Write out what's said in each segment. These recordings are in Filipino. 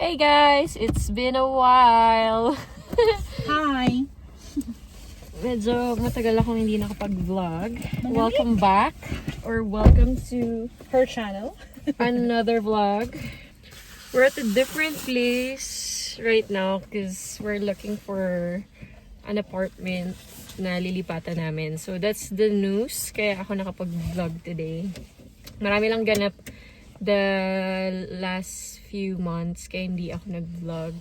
Hey guys, it's been a while. Hi! Medyo matagal akong hindi nakapag-vlog. Welcome back or welcome to Her channel. another vlog. We're at a different place right now because we're looking for an apartment na lilipatan namin. So that's the news. Kaya ako nakapag-vlog today. Marami lang ganap the last few months kaya hindi ako nag-vlog.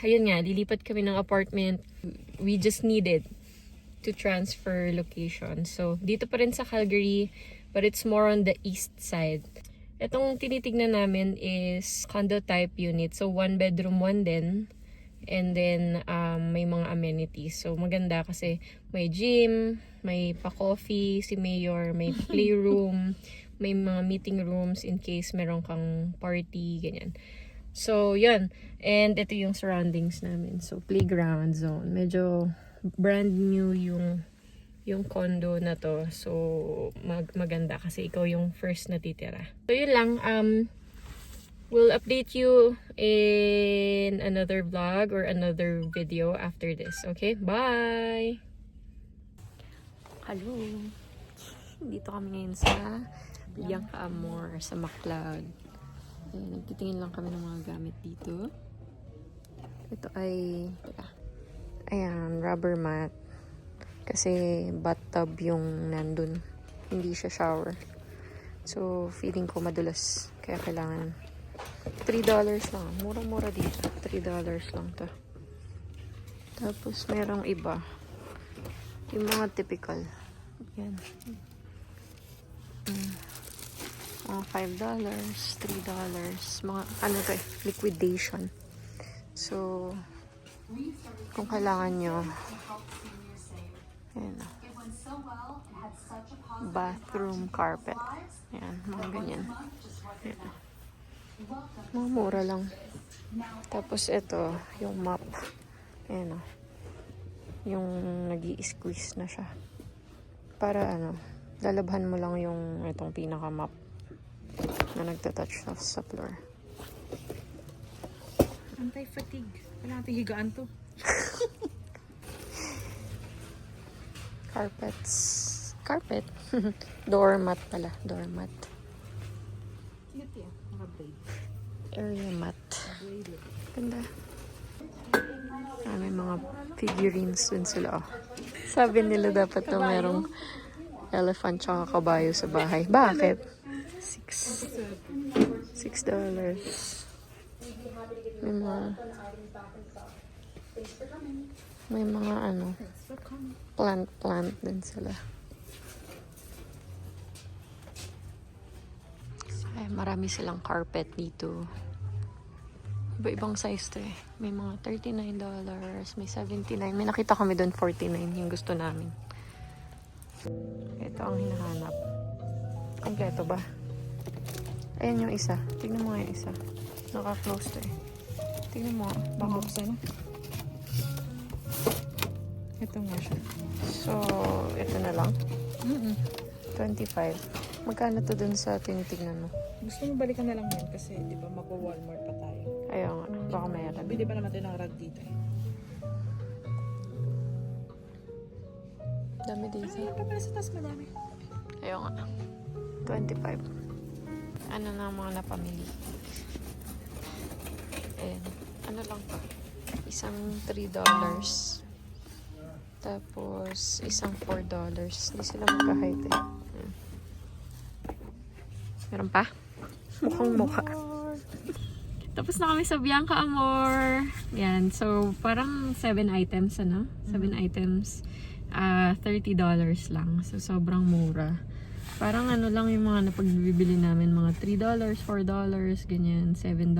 Ayun nga, lilipat kami ng apartment. We just needed to transfer location. So, dito pa rin sa Calgary, but it's more on the east side. Itong tinitignan namin is condo type unit. So, 1 bedroom, 1 din. And then, may mga amenities. So, maganda kasi may gym, may pa-coffee, si Mayor, may playroom, may mga meeting rooms in case meron kang party, ganyan. So, yun. And ito yung surroundings namin. So, playground zone. Medyo brand new yung condo na to. So, maganda kasi ikaw yung first na titira. So, yun lang. We'll update you in another vlog or another video after this. Okay? Bye! Hello! Dito kami ngayon sa Bianca Amor sa McLeod. Nagtitingin lang kami ng mga gamit dito. Ito ay ayan, rubber mat. Kasi bathtub yung nandun. Hindi siya shower. So, feeling ko madulas. Kaya kailangan $3 lang. Murang-mura dito. $3 lang to. Tapos, merong iba. Yung mga typical. Yan. Mga $5, $3. Mga, ano to eh, liquidation. So, kung kailangan nyo, ayan o. Bathroom carpet. Ayan, mga ganyan. Ayan. Mga mura lang. Tapos ito, yung mop. Ayan o. Yung nag-i-squeeze na siya. Para ano, lalabhan mo lang yung itong pinaka-mop na nagtatouch sa floor. Anti-fatigue. Kailangan natin higaan to. Carpets. Carpet. Doormat pala. Doormat. Cute yan. Naka-braid. Area mat. Ganda. May mga figurines dun sila. Oh. Sabi nila dapat na merong elephant tsaka kabayo sa bahay. Bakit? $6. May mga ano, plant din sila. Ay, marami silang carpet dito. Iba-ibang size to eh. May mga $39, may $79. May nakita kami doon $49 yung gusto namin. Ito ang hinahanap. Kompleto ba? Ayan yung isa. Tignan mo nga yung isa. Naka-close to eh. Tignan mo. Babuksan. Ito nga siya. So, ito na lang. 25. Magkano to dun sa tinitignan mo? Gusto mo balikan na lang yan kasi di ba mag-Walmart pa tayo. Ayaw nga. Baka mayroon. Bili pa naman tayo ng rag dito eh. Dami dito. Ay, pa pala sa taas madami. Ayaw nga. 25. Ano na ang mga napamili? Ayan. Ano lang to? Isang $3. Tapos, isang $4. Hindi sila magka-height eh. Meron pa? Mukhang mukha. Tapos na kami sa Bianca Amor. Yan. So, parang 7 items, ano? 7 items. $30 lang. So, sobrang mura. Parang ano lang yung mga napagbibili namin. Mga $3, $4, ganyan. $7.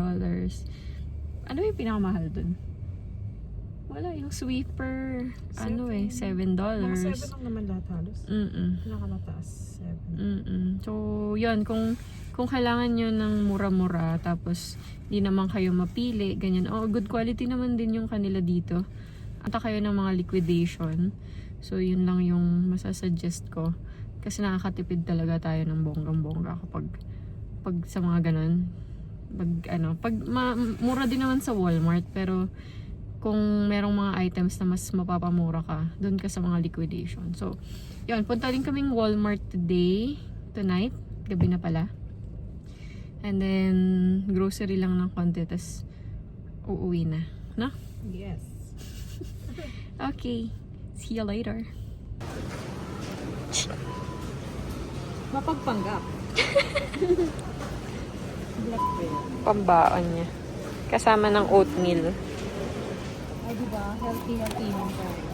Ano yung pinakamahal dun? Wala, yung sweeper. Ano eh, $7. Mga 7 lang naman lahat halos. Pinakamataas, 7. So, yun. Kung kailangan nyo ng mura-mura, tapos di naman kayo mapili, ganyan. Oh, good quality naman din yung kanila dito. Ata kayo ng mga liquidation. So, yun lang yung masasuggest ko. Kasi nakakatipid talaga tayo ng bonggang-bongga kapag sa mga ganun. Mura din naman sa Walmart, pero kung merong mga items na mas mapapamura ka, doon ka sa mga liquidation. So, yun, punta din kaming Walmart tonight, gabi na pala. And then, grocery lang ng konti, tas uuwi na. No? Yes. Okay. See you later. Mapagpanggap. Black bread. Pambaon niya. Kasama ng oatmeal. Ay, diba? Healthy naman tayo.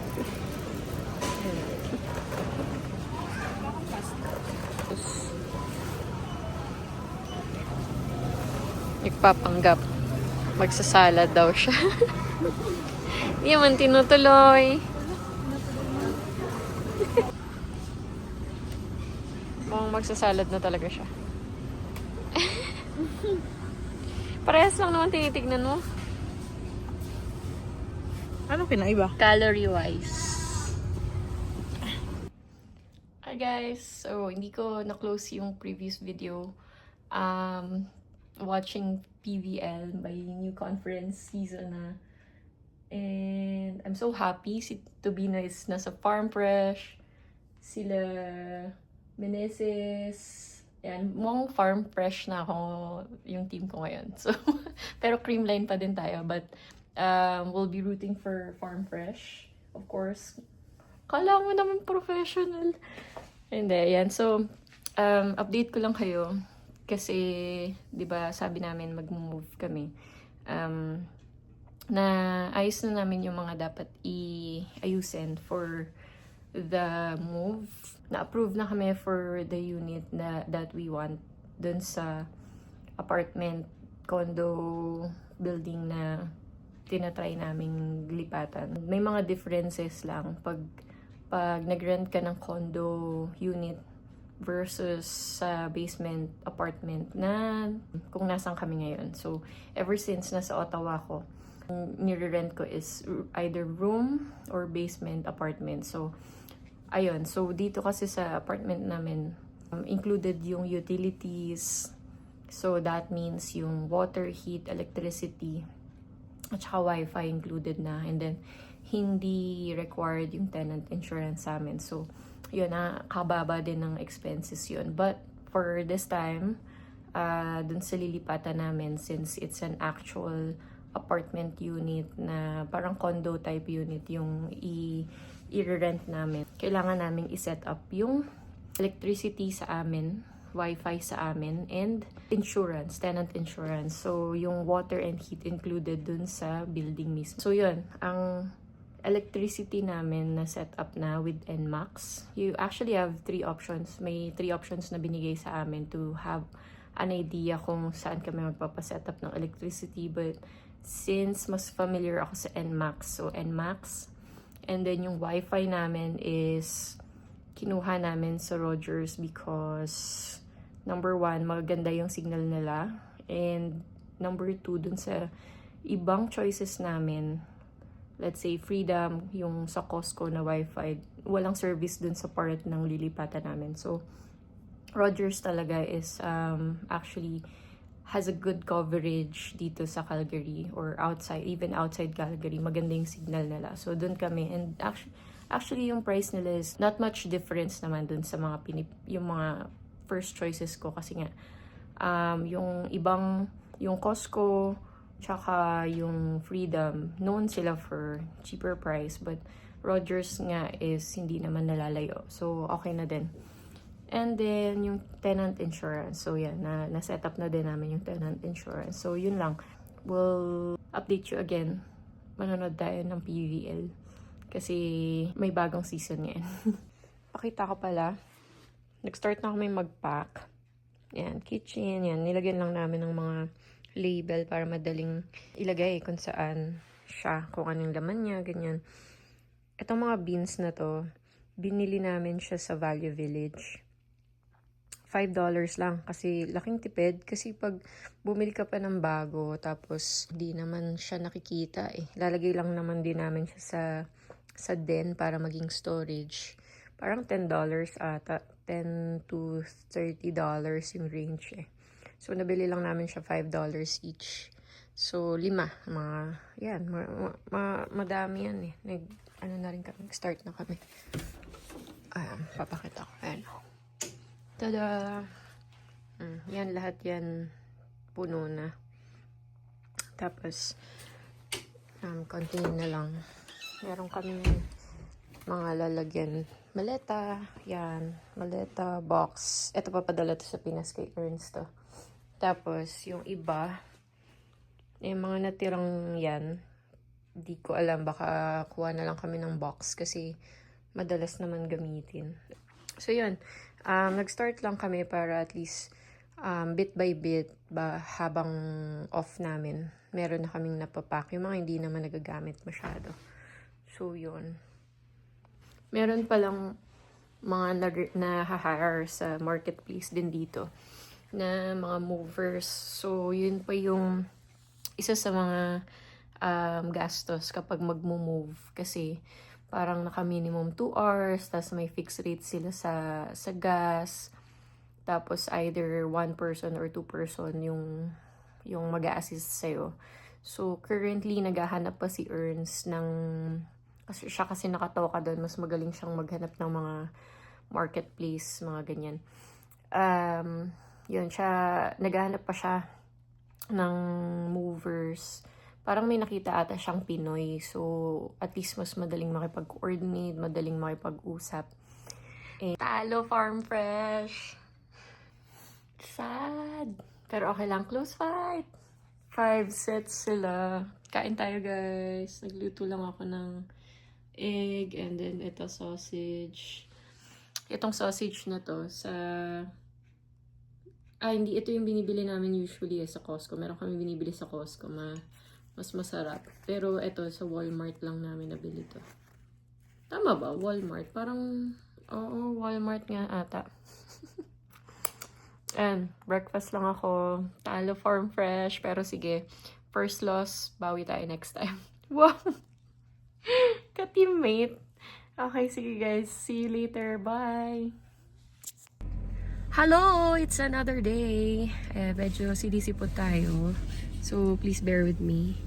Nagpapanggap. Magsasalad daw siya. Hindi naman tinutuloy. Mukhang magsasalad na talaga siya. Parehas lang naman tinitignan mo. Anong pinaiba? Calorie-wise. Hi guys! So, hindi ko na-close yung previous video. Watching PVL, by new conference season na. And I'm so happy si Tobina is nasa Farm Fresh. Sila Meneses. Yan, mukhang Farm Fresh na ako yung team ko ngayon. So, pero Creamline pa din tayo. But we'll be rooting for Farm Fresh. Of course. Kala mo naman professional. Hindi, yan. So, update ko lang kayo. Kasi, di ba, sabi namin mag-move kami. Na ayos na namin yung mga dapat i-ayusin for the move. Na-approve na kami for the unit that we want dun sa apartment, condo, building na tinatry naming lipatan. May mga differences lang pag nag-rent ka ng condo unit versus sa basement apartment na kung nasan kami ngayon. So, ever since nasa Ottawa ko, nire-rent ko is either room or basement apartment. So, ayun. So, dito kasi sa apartment namin, included yung utilities. So, that means yung water, heat, electricity, at saka wifi included na. And then, hindi required yung tenant insurance sa amin. So, yun, kababa din ng expenses yun. But, for this time, dun sa lilipatan namin, since it's an actual apartment unit na parang condo type unit yung i-rent namin, kailangan namin i-set up yung electricity sa amin, wifi sa amin, and insurance, tenant insurance. So, yung water and heat included dun sa building mismo. So, yun, ang electricity namin na set up na with NMAX. You actually have 3 options. May 3 options na binigay sa amin to have an idea kung saan kami magpapaset up ng electricity. But since mas familiar ako sa NMAX, so NMAX. And then yung wifi namin is kinuha namin sa Rogers because number 1, maganda yung signal nila. And number 2, dun sa ibang choices namin, let's say Freedom, yung sa Costco na wifi, walang service dun sa part ng lilipatan namin. So, Rogers talaga is actually has a good coverage dito sa Calgary or outside, even outside Calgary. Maganda yung signal nila. So, dun kami. And actually yung price nila is not much difference naman dun sa mga yung mga first choices ko. Kasi nga, yung ibang, yung Costco, tsaka yung Freedom, known sila for cheaper price. But Rogers nga is hindi naman nalalayo. So, okay na din. And then, yung tenant insurance. So, yan, na-set up na din namin yung tenant insurance. So, yun lang. We'll update you again. Manonood tayo ng PVL. Kasi may bagong season ngayon. Pakita ko pala. Nag-start na kami mag-pack. Yan, kitchen. Yan, nilagyan lang namin ng mga label para madaling ilagay kung saan siya, kung anong laman niya, ganyan. Itong mga beans na to, binili namin siya sa Value Village. $5 lang kasi laking tipid. Kasi pag bumili ka pa ng bago, tapos di naman siya nakikita eh. Lalagay lang naman din namin siya sa den para maging storage. Parang $10 ata. $10 to $30 yung range eh. So, nabili lang namin siya $5 each. So, 5. Yan. Madami yan eh. Ano na rin kami. Start na kami. Ayan, papakita ko. Ayan. Tada! Yan, lahat yan puno na. Tapos, konti na lang. Meron kami mga lalagyan. Maleta. Yan. Maleta, box. Ito papadala to sa Pinas kay Ernst to. Tapos, yung iba, yung mga natirang yan, di ko alam. Baka kuha na lang kami ng box kasi madalas naman gamitin. So, yun. Nag-start lang kami para at least bit by bit habang off namin. Meron na kaming napapack. Yung mga hindi naman nagagamit masyado. So, yun. Meron palang mga na-hire sa marketplace din dito na mga movers. So, yun pa yung isa sa mga gastos kapag mag-move. Kasi, parang naka-minimum 2 hours, tapos may fixed rate sila sa gas. Tapos, either 1 person or 2 person yung mag-a-assist sa'yo. So, currently, naghahanap pa si Ernst ng... Siya kasi nakatoka doon, mas magaling siyang maghanap ng mga marketplace, mga ganyan. Yun, naghahanap pa siya ng movers. Parang may nakita ata siyang Pinoy. So, at least mas madaling makipag-coordinate, madaling makipag-usap. Talo Farm Fresh! Sad! Pero okay lang, close fight! 5 sets sila. Kain tayo, guys. Nagluto lang ako ng egg and then ito sausage. Itong sausage na to hindi. Ito yung binibili namin usually sa Costco. Meron kami binibili sa Costco. Mas masarap. Pero ito, sa Walmart lang namin nabili to. Tama ba? Walmart? Parang, oo, Walmart nga ata. And, breakfast lang ako. Talo Farm Fresh. Pero sige, first loss, bawi tayo next time. Wow! Ka-teammate. Okay, sige guys. See you later. Bye! Hello! It's another day. Medyo CDC po tayo. So, please bear with me.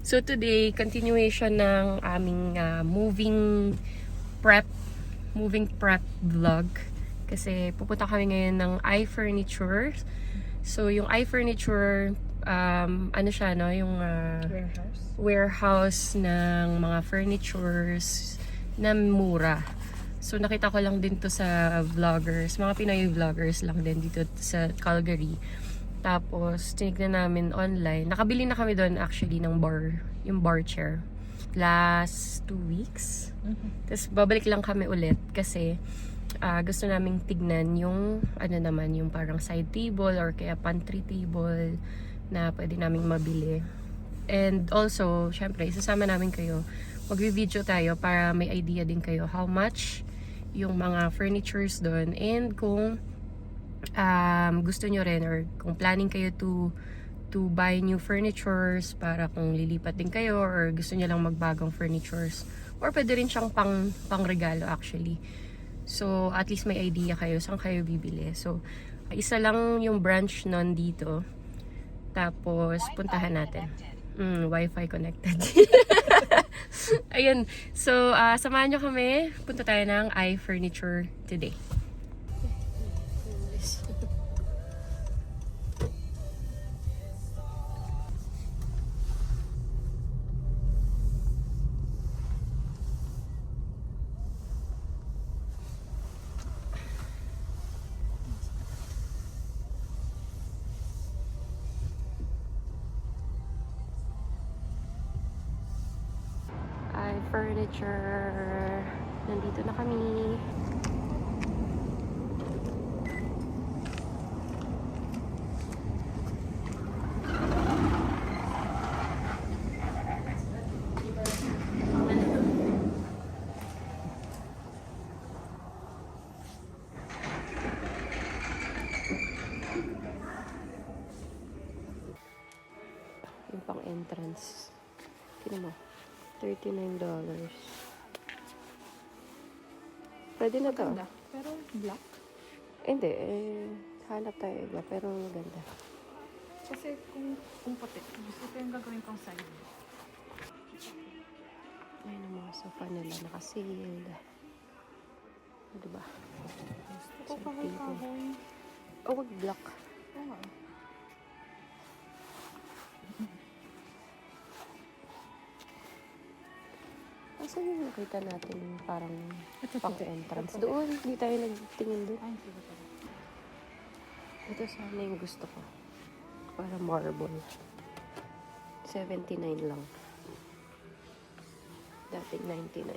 So, today, continuation ng aming moving prep vlog. Kasi pupunta kami ngayon ng iFurniture. So, yung iFurniture, ano siya, no? Yung warehouse ng mga furnitures na mura. So, nakita ko lang din to sa vloggers. Mga Pinoy vloggers lang din dito sa Calgary. Tapos, tinignan namin online. Nakabili na kami doon actually ng yung bar chair. Last 2 weeks. Tapos, babalik lang kami ulit kasi gusto naming tignan yung, yung parang side table or kaya pantry table na pwede naming mabili. And also, syempre, isasama namin kayo. Mag-video tayo para may idea din kayo how much yung mga furnitures doon, and kung gusto nyo rin or kung planning kayo to buy new furnitures para kung lilipat din kayo or gusto nyo lang magbagong furnitures, or pwede rin siyang pang regalo actually. So at least may idea kayo saan kayo bibili. So isa lang yung branch nun dito, tapos puntahan natin. Wi-Fi connected. Ayun. So, samahan nyo kami. Punta tayo ng iFurniture today. iFurniture. Nandito na kami. Yung pang entrance. Tignan mo. $39. Pwede na to. Pero black? Hindi. Hanap tayo iba, pero maganda. Kasi kung puti, gusto ko yung gagawin kong side. Ayun ang mga sofa nila, naka-sealed. Diba? Gusto ko kahoy-kahoy. Oh, wag black. Oo nga. Asan yung nakita natin yung parang Ito, pang puti. entrance? Ito, puti. Doon, hindi tayo nagtingin doon. Ay, sige pala. Ito sana yung gusto ko. Para marble. 79 lang. Dating 99.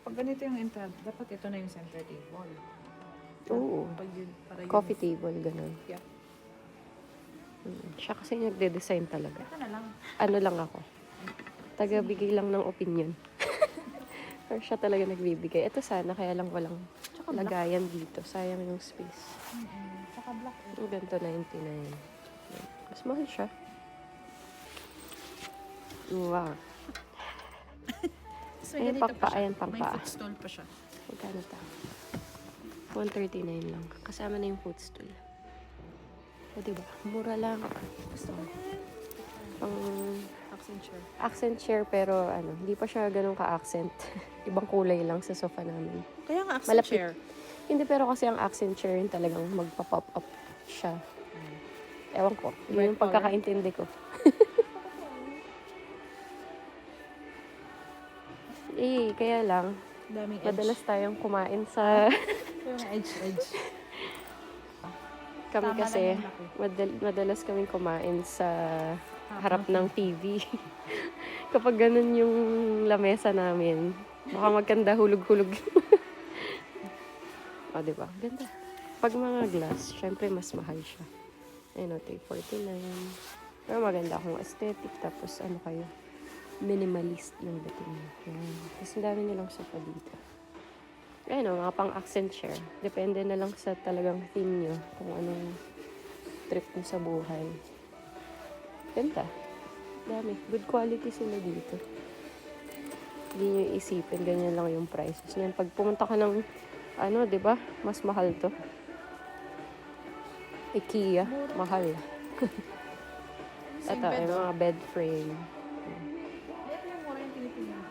Pag ganito yung entrance, dapat ito na yung center table. Oo. Pag yun, para yun. Coffee table, ganun. Yeah. Siya kasi nagde-design talaga. Ito na lang. Ano lang ako. Taga-bigay lang ng opinion. Or siya talaga nagbibigay. Ito sana, kaya lang walang Tsaka black. lagayan dito. Sayang yung space. Tsaka black. Yung ganito, 99. Mas mahal siya. Wow. So, Ayan, ganito pangpa, pa siya. ayan, May pangpa. footstool pa siya. Magkano ta? 139 lang. Kasama na yung footstool. O, diba? Mura lang. Gusto ko. Pang Accent chair. accent chair, pero ano, hindi pa siya ganun ka-accent. Ibang kulay lang sa sofa namin. Kaya nga accent Malapit. chair. Hindi, pero kasi ang accent chair yun talagang magpa-pop up siya. Ewan ko. Yun yung Bright color. pagkakaintindi ko. Kaya lang, Daming edge. madalas tayong kumain sa... Kaya nga edge. kami Tama kasi, lang yung laki. madalas kaming kumain sa harap ng TV. Kapag ganun yung lamesa namin, baka magkanda hulog-hulog. O, diba? Ganda. Pag mga glass, syempre mas mahal siya. Ayun o, 349. Pero maganda akong aesthetic. Tapos ano kayo, minimalist yung dating niya. Yan. Tapos ang dami nilang sofa dito. Ayun o, mga pang-accent chair. Depende na lang sa talagang theme nyo. Kung anong trip nyo sa buhay. Ganda. Dami. Good quality sila dito. Hindi nyo isipin, ganyan lang yung prices. Ngayon, pag pumunta ka ng, ano, di ba? Mas mahal to. IKEA, mahal. Same Ito, bed, yung oh. mga bed frame. Ito yung mura yung tinitingnan.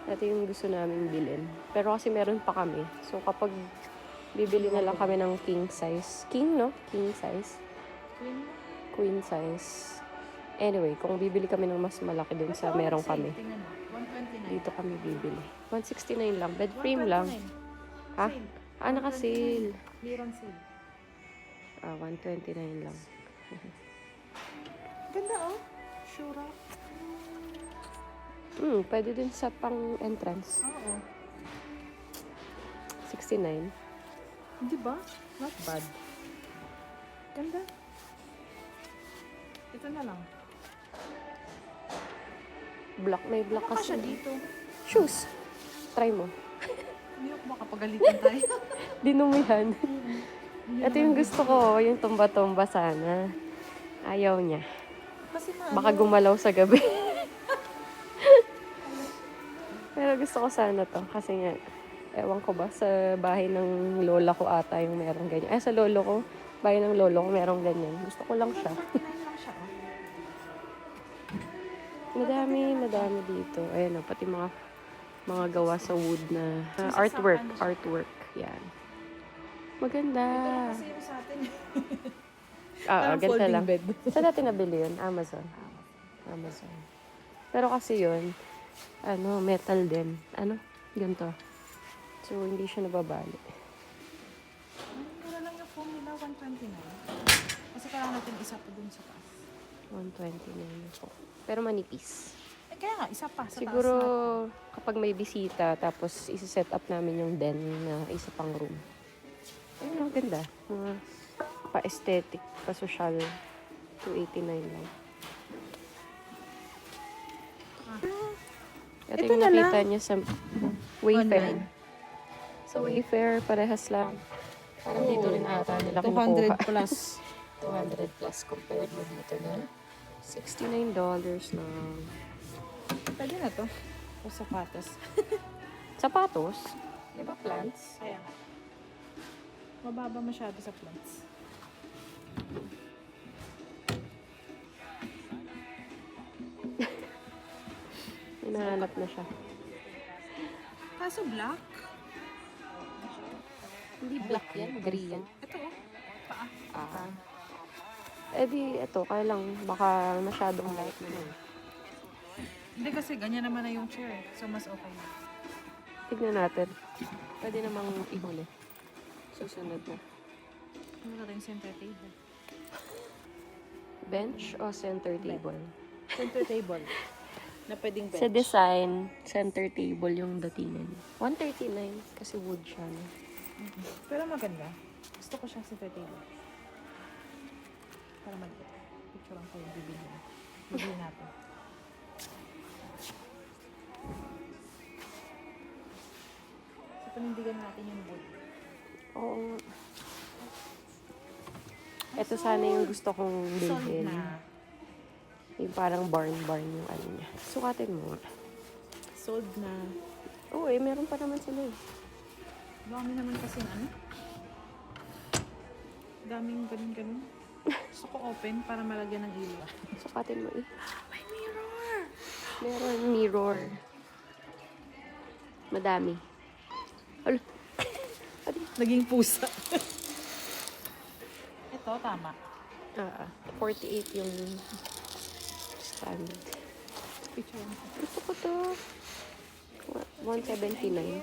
Ito yung gusto namin bilhin. Pero kasi meron pa kami. So, kapag bibili na lang kami ng king size. King, no? King size. Queen size. Anyway, kung bibili kami ng mas malaki dun sa meron kami, Tingnan mo. 129. dito kami bibili. 169 lang. Bed frame lang. 129. Ha? Sale. Ah, naka-sale. Clearance sale. Ah, 129 lang. Ganda oh. Shura. Pwede din sa pang-entrance. Oo. 69. Di ba? Not bad. Ganda. Ito na lang. Black. May black Ano pa siya kasi. dito? Shoes. Try mo. Hindi ako makapagalitan tayo. Dinumihan. Ito yung gusto ko. Yung tumba-tumba sana. Ayaw niya. Kasi Baka gumalaw sa gabi. Pero gusto ko sana to. Kasi nga, ewan ko ba, sa bahay ng lola ko ata yung merong ganyan. Ay, sa lolo ko, bahay ng lolo ko merong ganyan. Gusto ko lang siya. 129 lang siya oh. Madami dito. Ayan o, pati mga gawa sa wood na artwork. Yan. Maganda. Ito kasi yung sa atin. Ah, Parang ganda folding lang. bed. Saan natin nabili yun? Amazon. Pero kasi yun, metal din. Ganito. So, hindi siya nababali. Mura lang yung phone nila, 129. Kasi kailangan natin isa pa dun sa taas. 129 po. Pero manipis. Eh kaya nga, isa pa sa Siguro, taas kapag may bisita, tapos isi-set up namin yung den na isa pang room. Ayun, ang ganda. Mga pa-aesthetic, pa-social. 289 lang. Ito Ito yung na nakita lang. niya sa Wayfair. Online. Sa Wayfair, parehas lang. Parang dito rin ata nila kinukuha. 200 plus. 200 plus compared mo dito na $69 lang. Pwede na to. O sapatos. Sapatos? Di ba plants? Kaya nga. Mababa masyado sa plants. Hinahanap na siya. Kaso black. Hindi black yan, gray yan. Ito oh. Paa. Ah. Eh di, ito, kaya lang, baka masyadong light naman. Hindi kasi ganyan naman na yung chair. So mas okay. Tignan natin. Pwede namang ihuli. Susunod na. Ano ka yung center table? Bench o center table? Center table. Na pwedeng bench. Sa design, center table yung datingan. 139 kasi wood siya. No? Pero maganda. Gusto ko siya center table. Para mag picture lang ko yung bibili. Bibili natin. So panindigan natin yung wood. Oo. Ito sana yung gusto kong Solid bilhin. na. Yung parang barn yung ano niya. Sukatin mo. Sold na. Oo meron pa naman sila eh. Dami naman kasing ano. Daming ganun-ganun. Gusto ko open para malagyan ng ilaw. Sukatin mo eh. May mirror! Meron mirror. Madami. Alo. Naging pusa. Ito, tama. 48 yung standard. Picture mo. Gusto ko to. 179.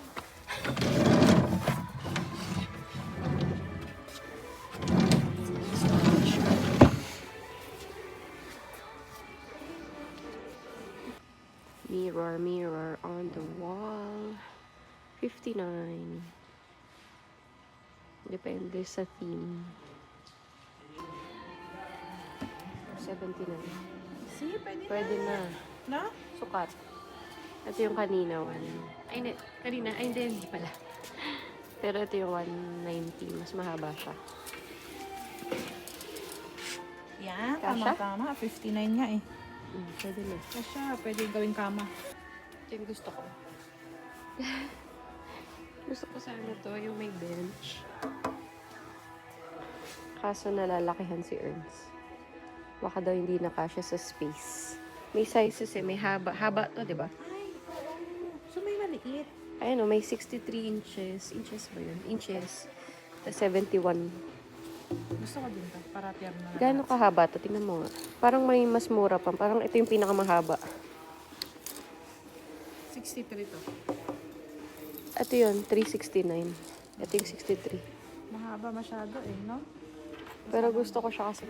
Mirror on the wall. 59. Depende sa theme. 79. See, pwede, Pwede na. na. Sukat. Ito yung kanina, Ay, hindi. Kanina. Ay, hindi pala. Pero ito yung 190. Mas mahaba siya. Yan, Kasha? tama-tama. 59 nga eh. Pwede na. Kasha, pwede gawing kama. Ito yung gusto ko. Gusto ko sana to, yung may bench. Kaso nalalakihan si Ernst. Baka daw hindi nakasya sa space. May sizes eh, may haba. Haba to, di ba? Ay, oo. So may maliit. Ayun o, may 63 inches. Inches ba yun? Inches. Tapos 71. Gusto ko din to. Para tiyan na. Gaano kahaba to? Tingnan mo nga. Parang may mas mura pa. Parang ito yung pinakamahaba. 63 to. Ito yun, 369. Ito yung 63. Mahaba masyado eh, no? Pero gusto ko siya kasi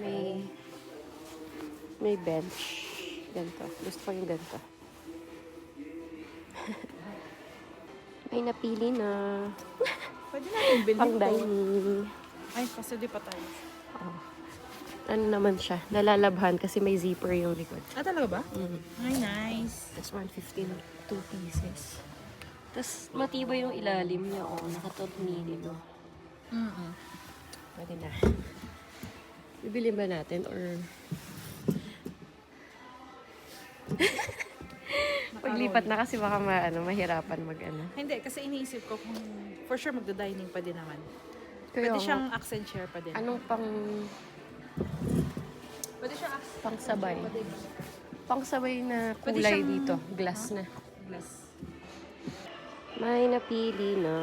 may bench. Ganito. Gusto ko yung ganito. May napili na. Pwede natin bilhin Pang to. dining. Ay, kasi di pa tayo. Oh. Ano naman siya? Nalalabhan kasi may zipper yung likod. Ah, talaga ba? Ay, nice. Tapos 115, 2 pieces. Tapos matibay yung ilalim niya. Oh, nakatornilyo. Pwede na. Bibili ba natin or... Paglipat na kasi baka mahirapan Hindi, kasi iniisip ko kung for sure magda-dining pa din naman. Kaya Pwede nga. siyang accent chair pa din. Anong Pwede siyang accent pangsabay? chair pa din. Pangsabay na Pwede kulay siyang- dito. Glass na. Glass. May napili na.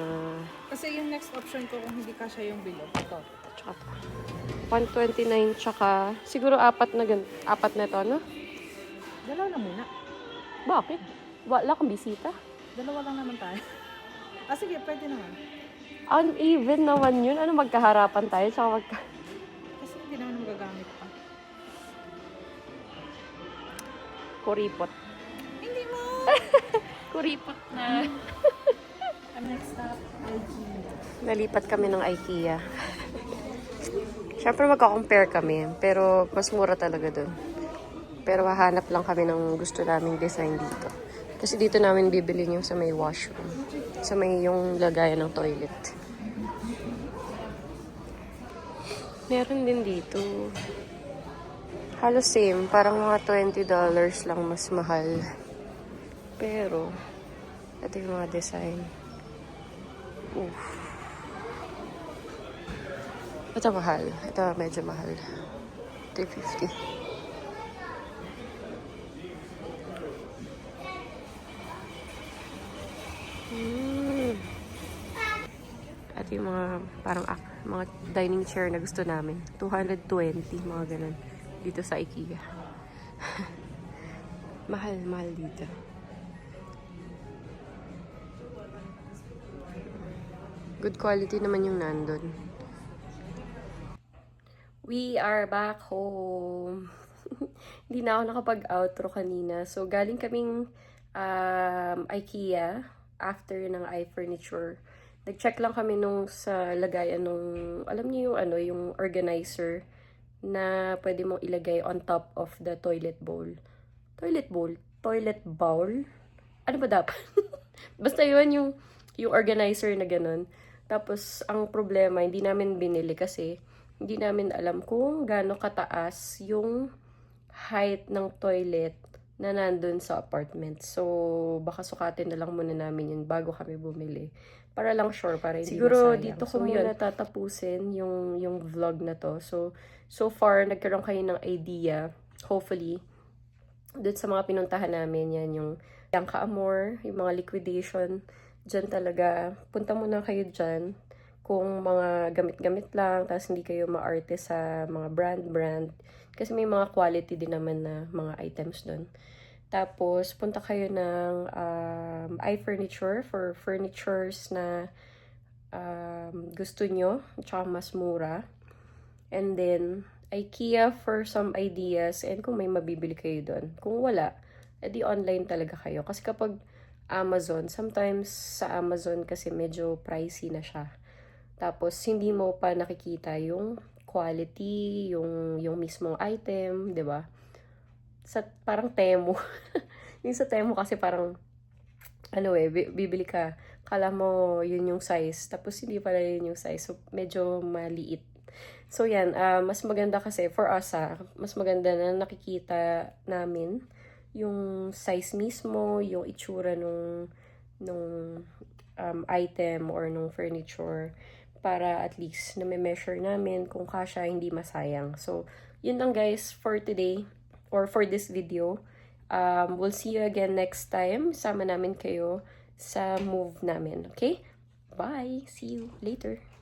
Kasi yung next option ko kung hindi kasya yung bilog. Ito. Tsaka to. 129 tsaka siguro apat na to, no? Dalawa na muna. Bakit? Wala kang bisita. Dalawa lang naman tayo. Sige, pwede naman. Uneven naman yun. Ano, magkaharapan tayo tsaka Kasi hindi naman magagamit pa. kuripot. Hindi mo! Kuripot na. Next stop, IKEA. Nalipat kami ng IKEA. Siyempre magka-compare kami, pero mas mura talaga dun. Pero hahanap lang kami ng gusto naming design dito. Kasi dito namin bibili yung sa may washroom. Sa may yung lagayan ng toilet. Meron din dito. Halos same. Parang mga $20 lang mas mahal. Pero, ito yung mga design. Oof. Ito mahal. Ito medyo mahal. 350. At yung mga parang mga dining chair na gusto namin. 220, mga ganun. Dito sa IKEA. Mahal dito. Good quality naman yung nandun. We are back home. Hindi na ako nakapag-outro kanina. So, galing kaming IKEA after ng iFurniture. Nag-check lang kami nung sa lagayan nung, alam niyo yung ano, yung organizer na pwede mong ilagay on top of the toilet bowl. Toilet bowl? Toilet bowl? Ano ba dapat? Basta yun yung organizer na ganun. Tapos, ang problema, hindi namin binili kasi hindi namin alam kung gaano kataas yung height ng toilet na nandun sa apartment. So, baka sukatin na lang muna namin yun bago kami bumili. Para lang sure, para hindi siguro masayang. Dito ko muna tatapusin yung vlog na to. So far, nagkaroon kayo ng idea, hopefully, dun sa mga pinuntahan namin, yan yung Bianca Amor, yung mga liquidation, dyan talaga, punta muna kayo dyan. Kung mga gamit-gamit lang, tapos hindi kayo maarte sa mga brand. Kasi may mga quality din naman na mga items doon. Tapos, punta kayo ng iFurniture for furnitures na gusto nyo, tsaka mas mura. And then, IKEA for some ideas and kung may mabibili kayo doon. Kung wala, edi online talaga kayo. Kasi kapag Amazon, sometimes sa Amazon kasi medyo pricey na siya. Tapos, hindi mo pa nakikita yung quality, yung mismong item, 'di ba? Sa parang Temu. Yung sa Temu kasi parang bibili ka, kala mo yun yung size, tapos hindi pala yun yung size. So, medyo maliit. So, yan, mas maganda kasi for us, mas maganda na nakikita namin yung size mismo, yung itsura nung item or nung furniture para at least na-measure namin kung kasya, hindi masayang. So, yun lang guys for today or for this video. We'll see you again next time. Sama namin kayo sa move namin. Okay? Bye! See you later!